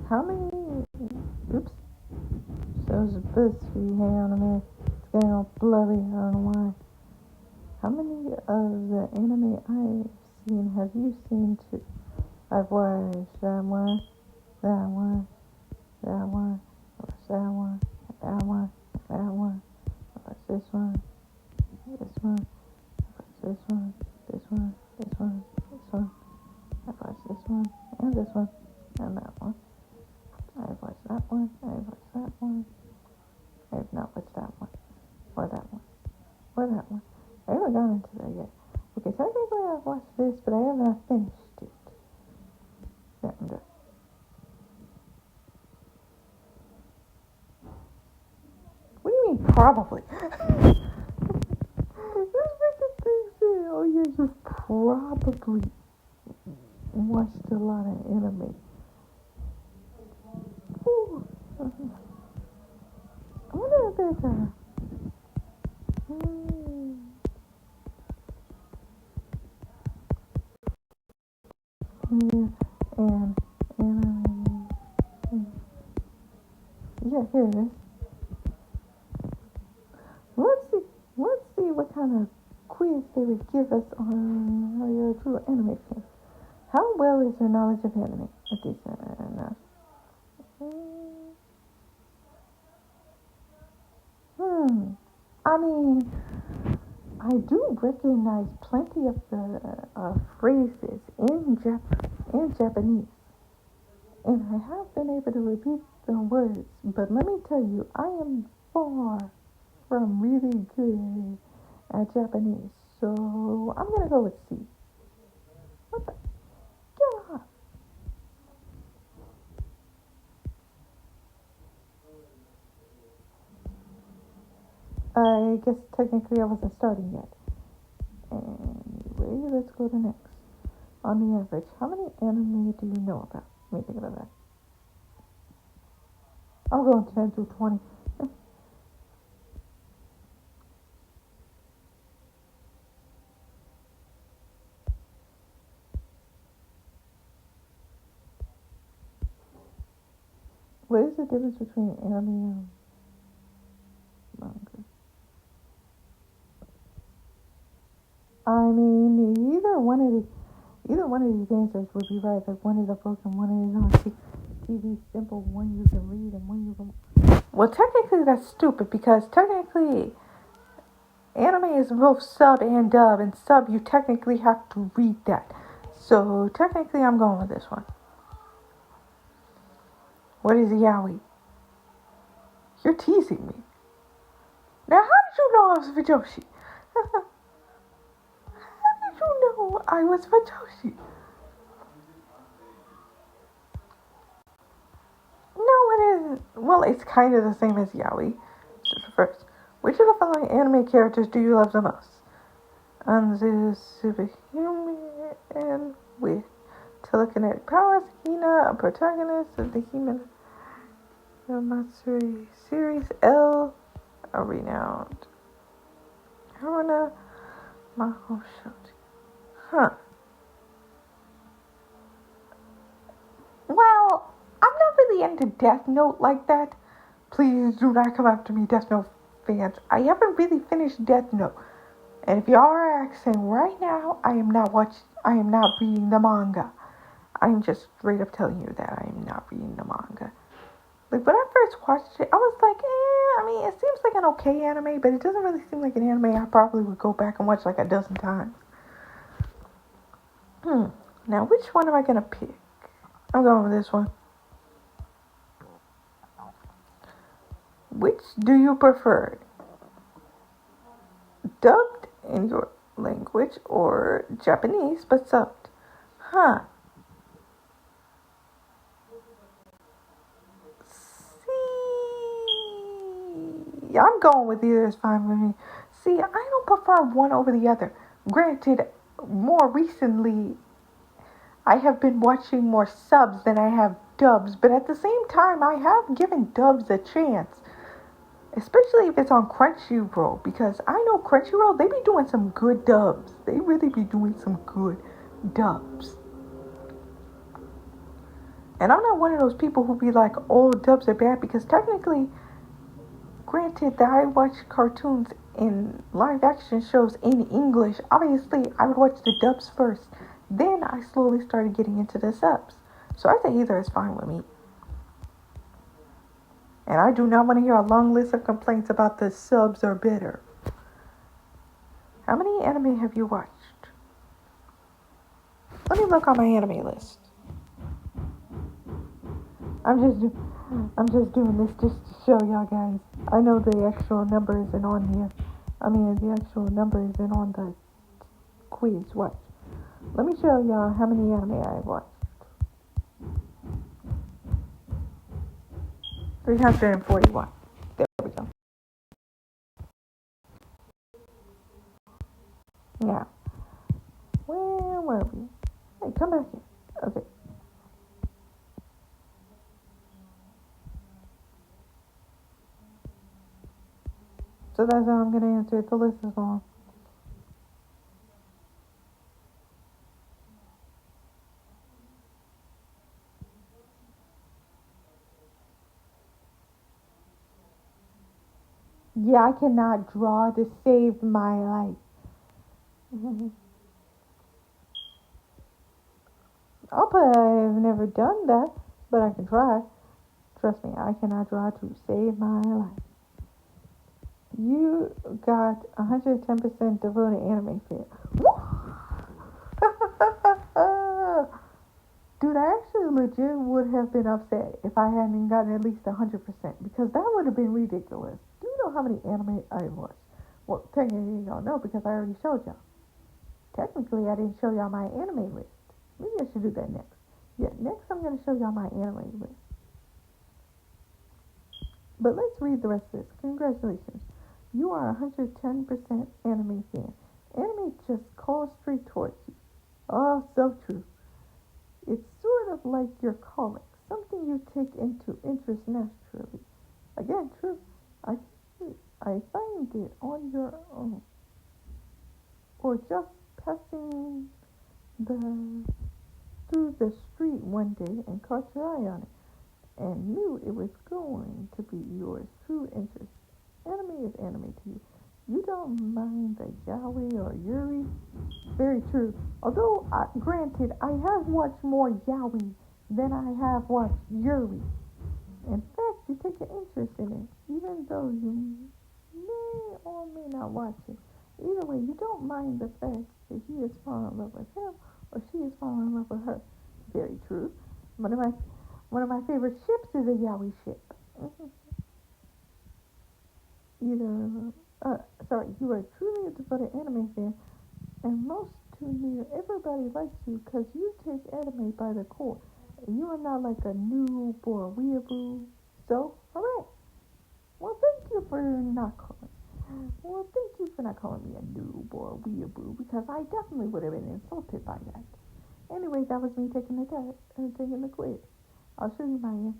How many? Oops. Shows a BuzzFeed. Hang on a minute. It's getting all blurry. I don't know why. How many of the anime I've seen have you seen too? I've watched that one, that one, that one, I watched that one, that one, that one, I watched this one, this one, I watched this one, this one, this one, this one, I watched this one, and that one. I've watched that one, I've watched that one, I have not watched that one, or that one, or that one. I haven't gotten into that yet. Okay, technically I've watched this, but I have not finished it. Yeah, I'm done. What do you mean, probably? This freaking thing said, oh yeah, you've probably watched a lot of anime. Ooh. I wonder if there's a... and anime... Yeah, here it is. Let's see what kind of quiz they would give us on how you're a true anime fan. How well is your knowledge of anime? A decent enough. I mean, I do recognize plenty of the phrases in Japanese, and I have been able to repeat the words. But let me tell you, I am far from really good at Japanese, so I'm gonna go with C. What the? Get off! I guess technically I wasn't starting yet. Anyway, let's go to next. On the average, how many anime do you know about? Let me think about that. I'll go 10 to 20. What is the difference between anime and manga? I mean, either one of these answers would be right. Like one is a book and one is on TV. Simple. One you can read and one you can. Well, technically that's stupid because technically anime is both sub and dub, and sub you technically have to read that. So technically, I'm going with this one. What is yaoi? You're teasing me. Now, how did you know I was Fujoshi? How did you know I was Fujoshi? No, it isn't. Well, it's kind of the same as yaoi. First, which of the following anime characters do you love the most? Anzu, superhuman with telekinetic powers. Hina, a protagonist of the human Matsuri series. L, a renowned Haruna Maho Shoti. Huh. Well, I'm not really into Death Note like that. Please do not come after me, Death Note fans. I haven't really finished Death Note. And if you are asking right now, I am not reading the manga. I'm just straight up telling you that I am not reading the manga. Like, when I first watched it, I was like, I mean, it seems like an okay anime, but it doesn't really seem like an anime I probably would go back and watch like a dozen times. Now, which one am I gonna pick? I'm going with this one. Which do you prefer? Dubbed in your language or Japanese but subbed? Huh. See, I'm going with either is fine with me. See, I don't prefer one over the other. Granted, more recently, I have been watching more subs than I have dubs, but at the same time, I have given dubs a chance. Especially if it's on Crunchyroll, because I know Crunchyroll, they be doing some good dubs. They really be doing some good dubs. And I'm not one of those people who be like, oh, dubs are bad, because technically, granted that I watch cartoons and live action shows in English, obviously I would watch the dubs first. Then I slowly started getting into the subs. So I think either is fine with me. And I do not want to hear a long list of complaints about the subs are better. How many anime have you watched? Let me look on my anime list. I'm just doing this just to show y'all guys. I know the actual number isn't on here. I mean, the actual number isn't on the quiz. What? Let me show y'all how many anime I watched. 341. There we go. Now, where were we? Hey, come back here. Okay. So that's how I'm gonna answer it. The list is long. Yeah, I cannot draw to save my life. I'll put I've never done that, but I can try. Trust me, I cannot draw to save my life. You got 110% devoted anime fan. Dude, I actually legit would have been upset if I hadn't gotten at least 100%, because that would have been ridiculous. Do you know how many anime I watched? Well, technically you don't know because I already showed y'all. Technically, I didn't show y'all my anime list. Maybe I should do that next. Yeah, next I'm going to show y'all my anime list. But let's read the rest of this. Congratulations. You are 110% anime fan. Anime just calls straight towards you. Oh, so true. It's sort of like your calling, something you take into interest naturally. Again, true. I I find it on your own, or just passing the through the street one day and caught your eye on it, and knew it was going to be yours true interest. Anime is anime to you. You don't mind the yaoi or yuri. Very true. Although, granted, I have watched more yaoi than I have watched yuri. In fact, you take an interest in it, even though you may or may not watch it. Either way, you don't mind the fact that he is falling in love with him or she is falling in love with her. Very true. One of my one of my favorite ships is a yaoi ship. Either, you are truly a devoted anime fan, and most too near everybody likes you because you take anime by the core. You are not like a noob or a weeaboo. So, alright. Well, thank you for not calling. Well, thank you for not calling me a noob or a weeaboo, because I definitely would have been insulted by that. Anyway, that was me taking the test and taking the quiz. I'll show you my